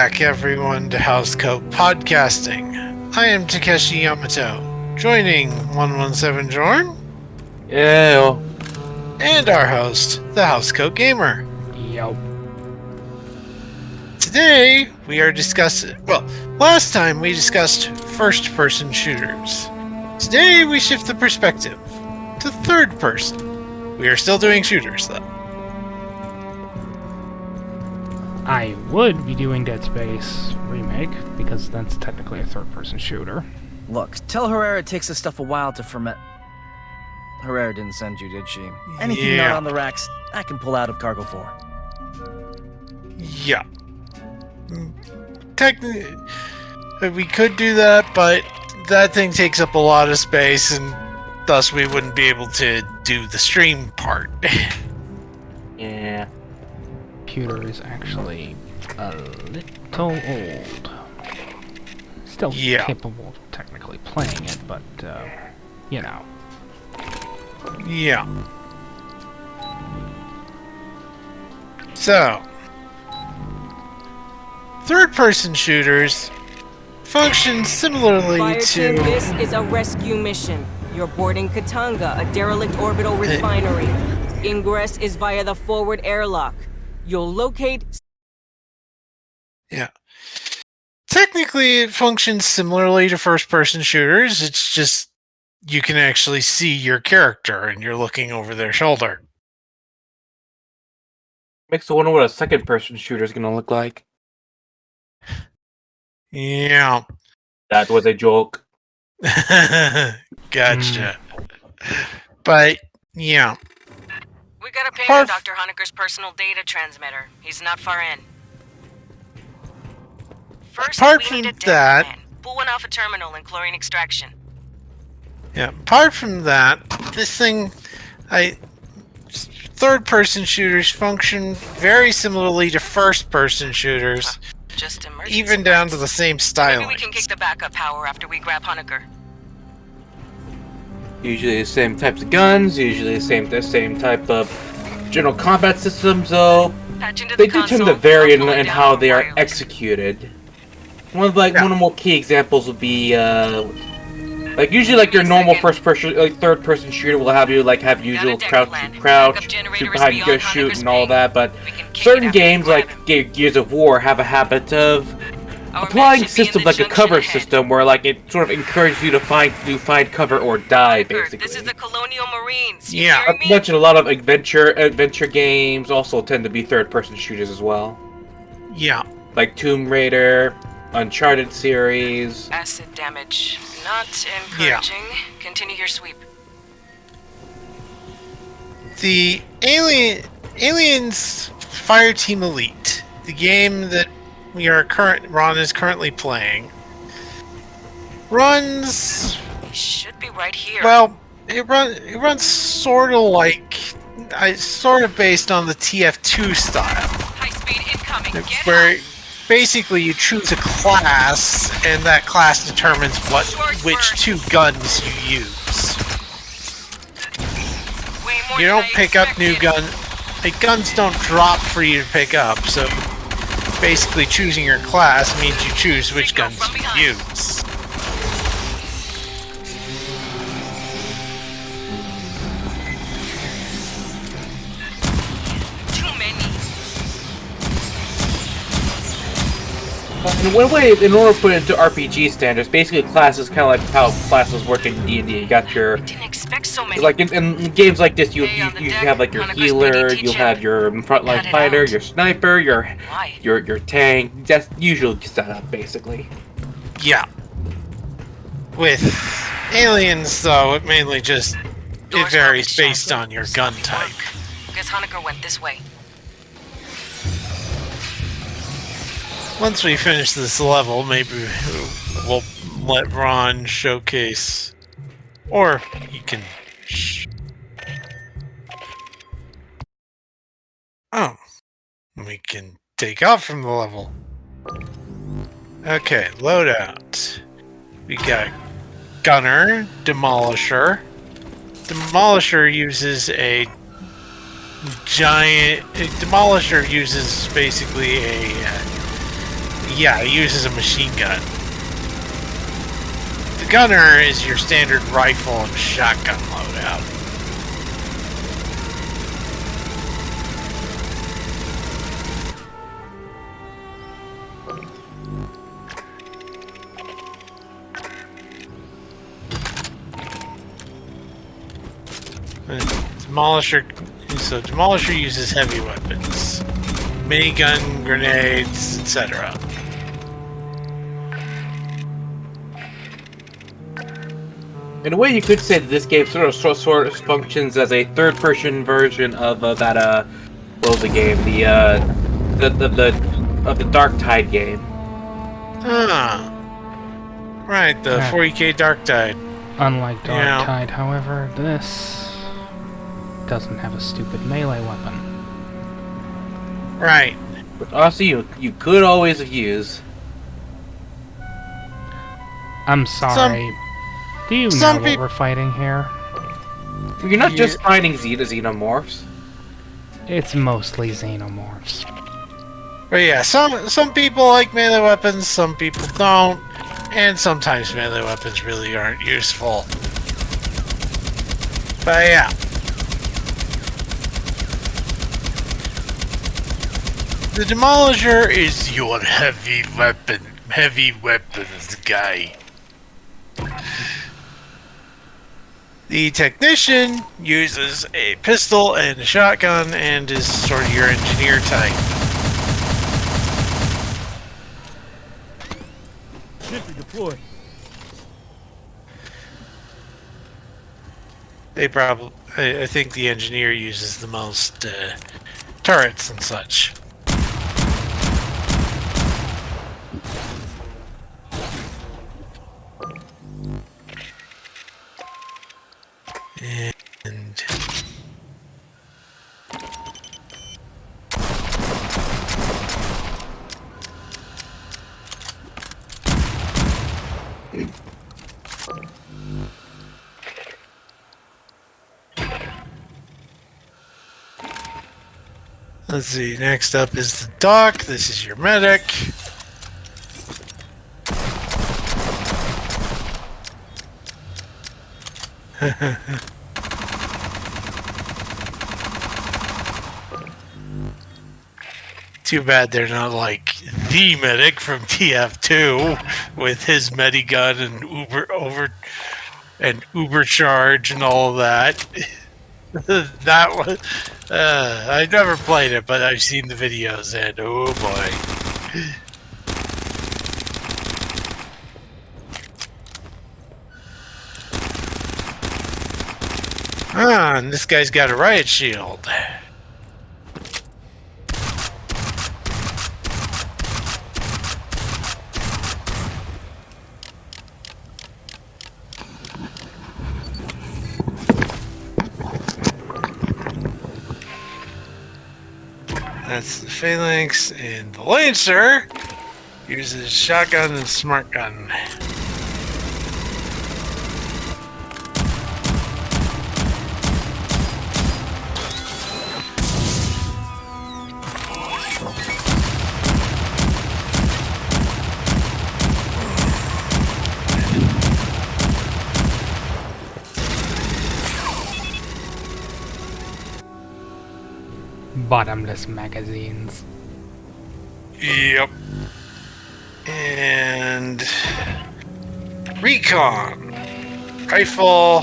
Back everyone to Housecoat Podcasting. I am Takeshi Yamato, joining 117 Jorn Yeah. and our host, the Housecoat Gamer. Yo. Today we are discussing, last time we discussed first-person shooters. Today we shift the perspective to third person. We are still doing shooters though. I would be doing Dead Space Remake, because that's technically a third-person shooter. Look, tell Herrera it takes this stuff a while to ferment. Herrera didn't send you, did she? Anything not on the racks, I can pull out of Cargo 4. Yeah. Technically, we could do that, but that thing takes up a lot of space, and thus we wouldn't be able to do the stream part. Yeah. Computer is actually a little old. Still capable of technically playing it, but, you know. Yeah. So, third-person shooters function similarly Fire team, to... this is a rescue mission. You're boarding Katanga, a derelict orbital refinery. Ingress is via the forward airlock. You'll locate... Yeah. Technically, it functions similarly to first-person shooters. It's just you can actually see your character and you're looking over their shoulder. Makes me wonder what a second-person shooter is going to look like. Yeah. That was a joke. Gotcha. But, yeah. We got a ping on Dr. Honecker's personal data transmitter. He's not far in. First, apart we from need a that... plan. Pull one off a terminal and chlorine extraction. Yeah, apart from that, this thing... Third-person shooters function very similarly to first-person shooters. Just emergency Even down to the same styling. Maybe we can kick the backup power after we grab Honecker. Usually the same types of guns, usually the same type of general combat systems, though. They do tend to vary in how they are executed. One of the more key examples would be usually your normal first-person, third-person shooter will have you have usual crouch, shoot behind you, go shoot, and all that. But certain games like Gears of War have a habit of applying systems like a cover system, where it sort of encourages you to find cover or die, basically. This is the Colonial Marines. Yeah, I mentioned a lot of adventure games also tend to be third-person shooters as well. Yeah. Like Tomb Raider, Uncharted series. Acid damage. Not encouraging. Yeah. Continue your sweep. The Aliens Fireteam Elite, the game that Ron is currently playing, runs... He should be right here. Well, it runs sort of based on the TF2 style. High speed incoming. Where basically you choose a class, and that class determines which two guns you use. You don't pick up new guns. Guns don't drop for you to pick up, so basically choosing your class means you choose which guns you use. In order to put it into RPG standards, basically classes kind of like how classes work in D&D. You got your... Didn't expect so many. In games like this, you have your healer, you'll have your frontline fighter, your sniper, your tank. That's usually set up, basically. Yeah. With Aliens, though, it mainly it varies based on your gun type. Guess Honecker went this way. Once we finish this level, maybe we'll let Ron showcase, or he can. Oh, we can take off from the level. Okay, loadout. We got Gunner, Demolisher. Demolisher uses a giant... Demolisher uses basically a Yeah, it uses a machine gun. The gunner is your standard rifle and shotgun loadout. Demolisher. So Demolisher uses heavy weapons, minigun, grenades, etc. In a way, you could say that this game sort of functions as a third-person version of that what was the game? The Dark Tide game. Ah, right, the 40k Dark Tide. Unlike Dark Tide, however, this doesn't have a stupid melee weapon. Right. But also, you could always use. I'm sorry. Do you know what we're fighting here? You're not just fighting xenomorphs. It's mostly xenomorphs. But yeah, some people like melee weapons, some people don't, and sometimes melee weapons really aren't useful. But yeah. The Demolisher is your heavy weapons guy. The Technician uses a pistol and a shotgun and is sort of your engineer type. Deployed. I think the engineer uses the most turrets and such. And let's see, next up is the doc. This is your medic. Too bad they're not like the medic from TF2 with his medigun and Uber charge and all of that. That was I never played it, but I've seen the videos and oh boy. Ah, and this guy's got a riot shield. That's the Phalanx, and the Lancer uses shotgun and smart gun. Bottomless magazines. Yep. And recon rifle,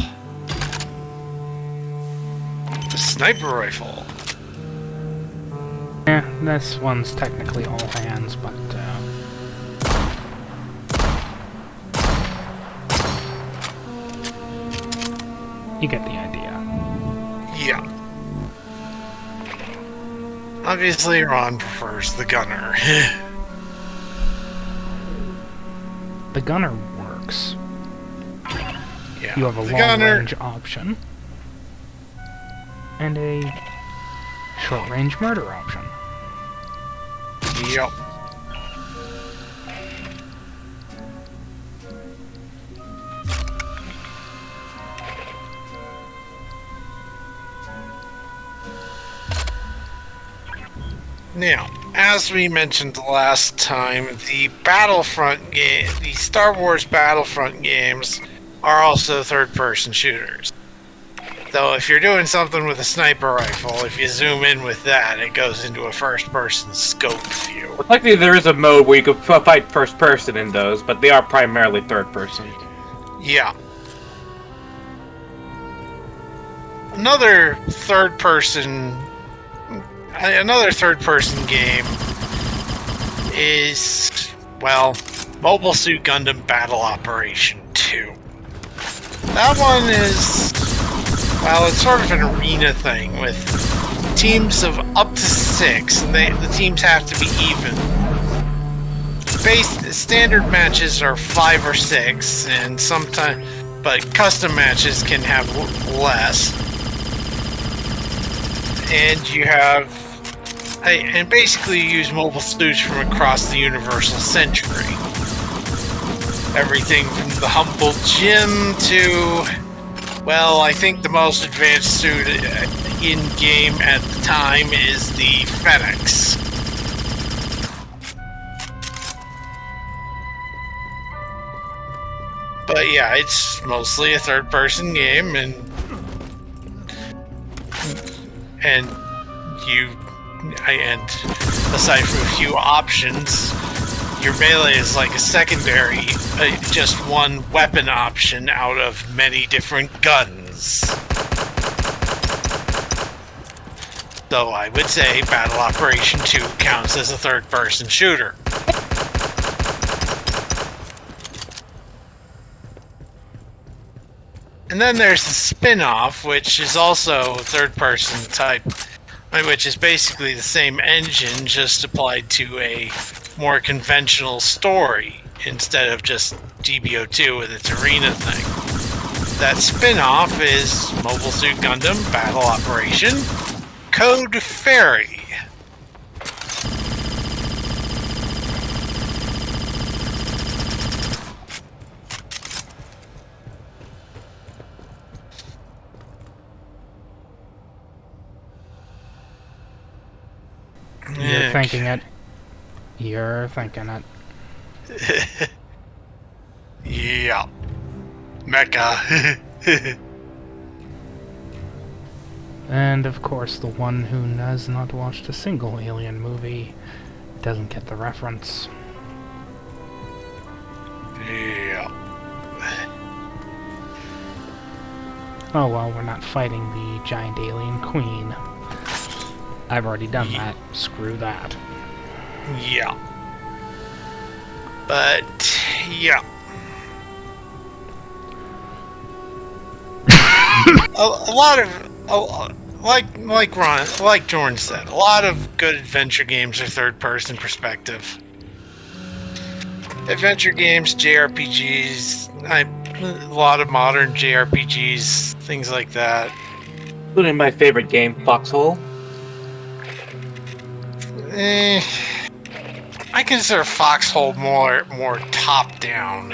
sniper rifle. Yeah, this one's technically all hands, but you get the idea. Yeah. Obviously, Ron prefers the gunner. The gunner works. Yeah. You have a long-range option and a short-range murder option. Yep. Now, as we mentioned last time, the Battlefront game, the Star Wars Battlefront games, are also third-person shooters. Though if you're doing something with a sniper rifle, if you zoom in with that, it goes into a first-person scope view. Well, likely there is a mode where you can fight first person in those, but they are primarily third person. Yeah. Another third-person game is, well, Mobile Suit Gundam Battle Operation 2. That one is, well, it's sort of an arena thing with teams of up to 6, and the teams have to be even. Standard matches are 5 or 6, and sometimes, but custom matches can have less. And you have, and basically you use mobile suits from across the Universal Century. Everything from the humble Jim to, well, I think the most advanced suit in-game at the time is the Fenix. But yeah, it's mostly a third-person game, and aside from a few options, your melee is like a secondary, just one weapon option out of many different guns. So I would say Battle Operation 2 counts as a third-person shooter. And then there's the spin-off, which is also third-person type, which is basically the same engine, just applied to a more conventional story, instead of just DBO2 with its arena thing. That spin-off is Mobile Suit Gundam Battle Operation Code Fairy. You're thinking it. You're thinking it. Yeah. Mecha. And of course, the one who has not watched a single Alien movie doesn't get the reference. Yeah. Oh well, we're not fighting the giant alien queen. I've already done that. Screw that. Yeah. But, yeah. a lot of, like Jordan said, a lot of good adventure games are third-person perspective. Adventure games, JRPGs, a lot of modern JRPGs, things like that. Including my favorite game, Foxhole. I consider Foxhole more top-down.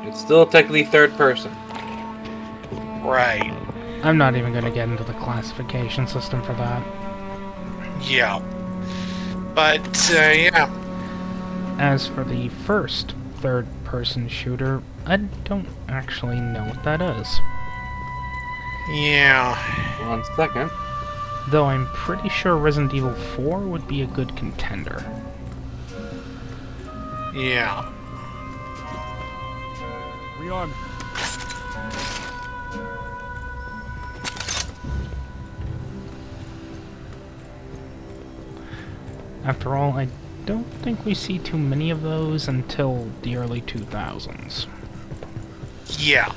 It's still technically third person. Right. I'm not even going to get into the classification system for that. Yeah. But, yeah. As for the first third-person shooter, I don't actually know what that is. Yeah. 1 second. Though I'm pretty sure Resident Evil 4 would be a good contender. Yeah. Rearm. After all, I don't think we see too many of those until the early 2000s. Yeah.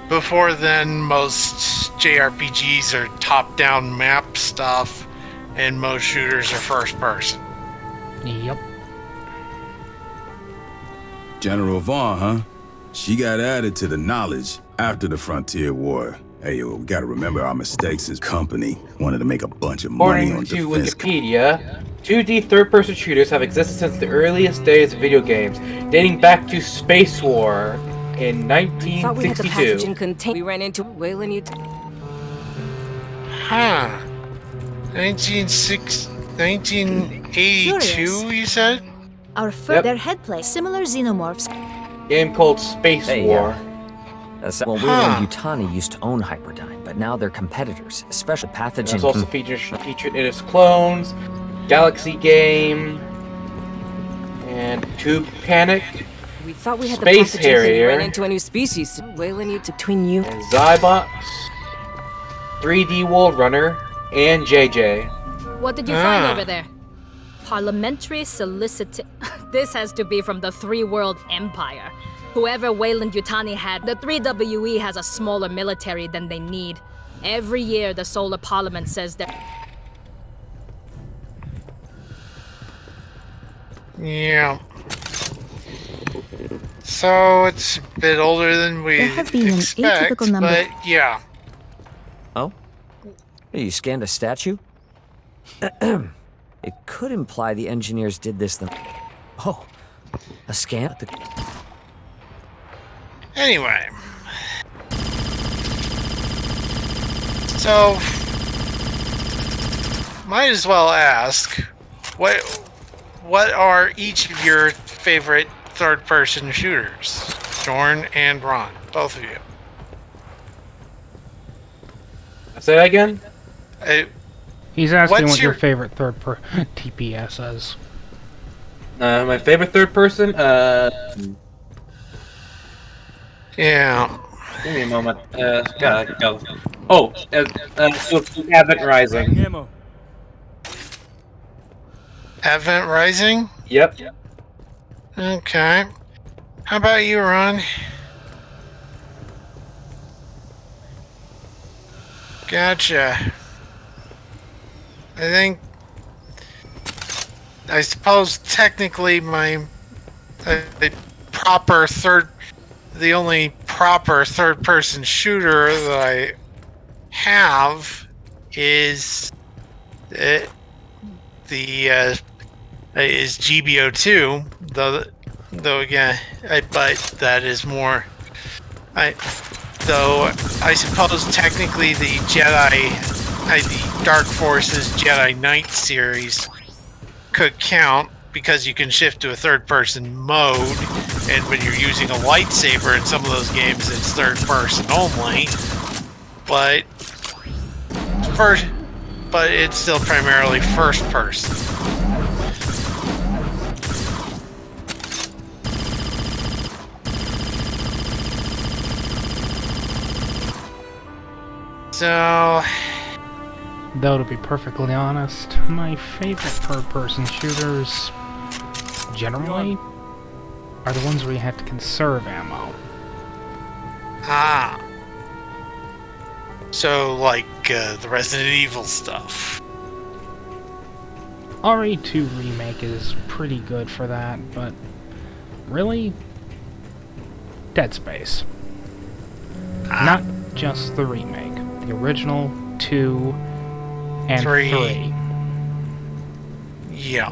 Before then, most JRPGs are top-down map stuff, and most shooters are first-person. Yep. General Vaughn, huh? She got added to the knowledge after the Frontier War. Hey, we gotta remember our mistakes as company. Wanted to make a bunch of money on According to defense. Wikipedia, 2D third-person shooters have existed since the earliest days of video games, dating back to Space War in Thought we had the pathogen 1962. contained. We ran into Wayland Huh. 1982, Curious. you said? Our Yep. their head place, similar xenomorphs. Game called Space War. Well, Huh. Wayland Yutani used to own Hyperdyne, but now they're competitors, especially pathogen. It's also featured in its clones, Galaxy Game, and Tube Panic, We thought we had Space the pathogen because we Harrier. ran into a new species. Wayland between you. and Zybox, 3D World Runner, and JJ. What did you find over there? Parliamentary solicit. This has to be from the Three World Empire. Whoever Wayland Yutani had, the 3WE has a smaller military than they need. Every year, the Solar Parliament says that. Yeah. So it's a bit older than we There have been an expect, atypical number- but yeah. Oh? You scanned a statue? It could imply the engineers did this them. Oh, a scan? Anyway. So, might as well ask, what are each of your favorite third-person shooters? Jorn and Ron, both of you. Say that again? He's asking What's what your your- favorite TPS is. My favorite third person? Yeah. Give me a moment. Gotta go. Oh, Advent Rising. Advent Rising? Yep. Okay. How about you, Ron? Gotcha. I suppose technically the only proper third-person shooter that I have is is GBO2, though again, but that is more. Though I suppose technically the the Dark Forces Jedi Knight series could count because you can shift to a third-person mode, and when you're using a lightsaber in some of those games, it's third-person only. But it's still primarily first-person. So, Though, to be perfectly honest, my favorite third-person shooters, generally, are the ones where you have to conserve ammo. so like the Resident Evil stuff. RE2 Remake is pretty good for that, but really, Dead Space. Not just the remake. The original, 2, and 3. Yeah.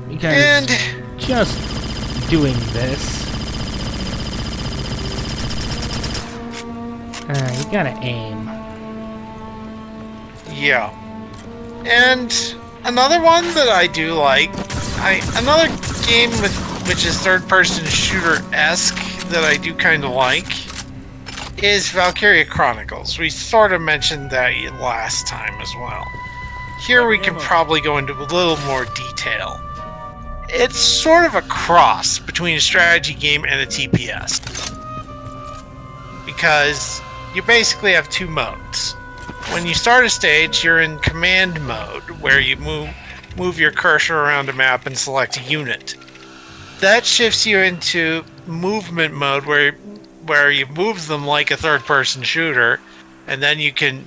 Because And just doing this, you gotta aim. yeah. And another one that I do like, another game which is third-person shooter-esque that I do kind of like is Valkyria Chronicles. We sort of mentioned that last time as well. Here we can probably go into a little more detail. It's sort of a cross between a strategy game and a TPS. Because you basically have two modes. When you start a stage, you're in command mode, where you move your cursor around a map and select a unit. That shifts you into movement mode, where you move them like a third-person shooter, and then you can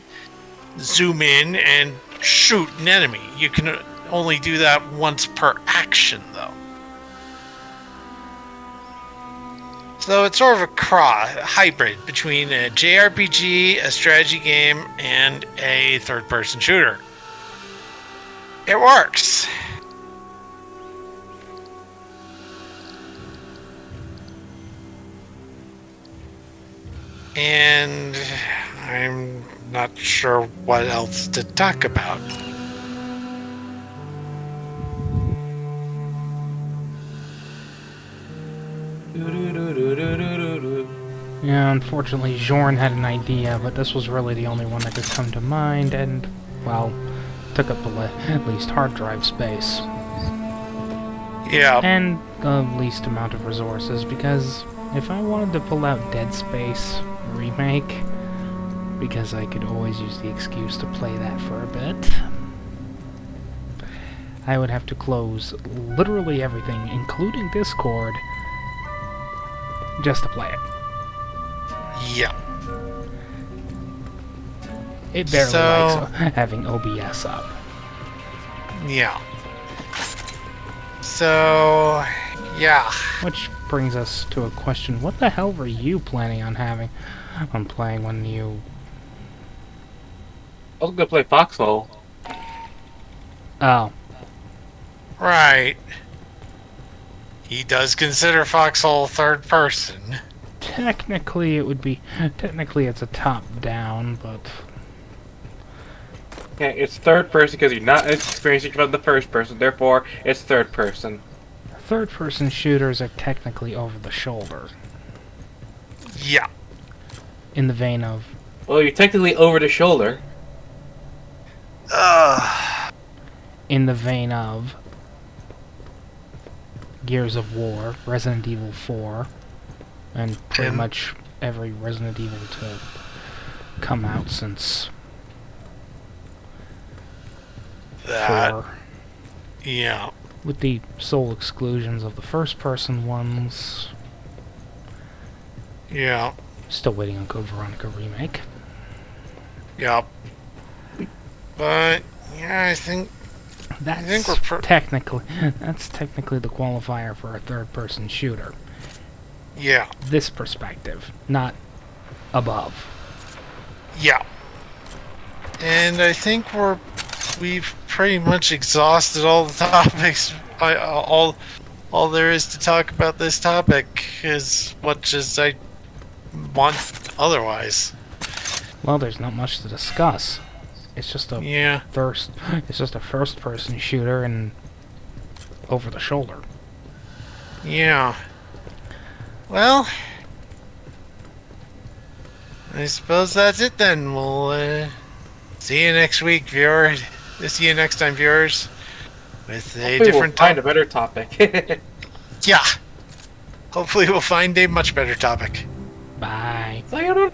zoom in and shoot an enemy. You can only do that once per action, though. So it's sort of a hybrid between a JRPG, a strategy game, and a third-person shooter. It works. And I'm not sure what else to talk about. Yeah, unfortunately, Jorn had an idea, but this was really the only one that could come to mind, and, well, took up at least hard drive space. Yeah. And the least amount of resources, because if I wanted to pull out Dead Space Remake, because I could always use the excuse to play that for a bit, I would have to close literally everything, including Discord, just to play it. Yeah. It barely likes having OBS up. Yeah. So, yeah. Which brings us to a question. What the hell were you planning on playing when you... I was gonna play Foxhole. Oh. Right. He does consider Foxhole third person. Technically, it would be... Technically, it's a top-down, but... Yeah, it's third person because you're not experiencing from the first person, therefore, it's third person. Third-person shooters are technically over the shoulder. Yeah. In the vein of... Well, you're technically over the shoulder. In the vein of... Gears of War, Resident Evil 4, and pretty much every Resident Evil to come out since... That. 4. Yeah. With the sole exclusions of the first-person ones. Yeah. Still waiting on Code Veronica Remake. Yep. But, yeah, I think That's we're technically the qualifier for a third-person shooter. Yeah. This perspective, not above. Yeah. And I think we've pretty much exhausted all the topics. All there is to talk about this topic, as much as I want otherwise. Well, there's not much to discuss. It's just a first-person shooter and over the shoulder. Yeah. Well, I suppose that's it then. We'll see you next week, viewers. See you next time, viewers. With a different find a better topic. Yeah. Hopefully we'll find a much better topic. Bye. Sayonara.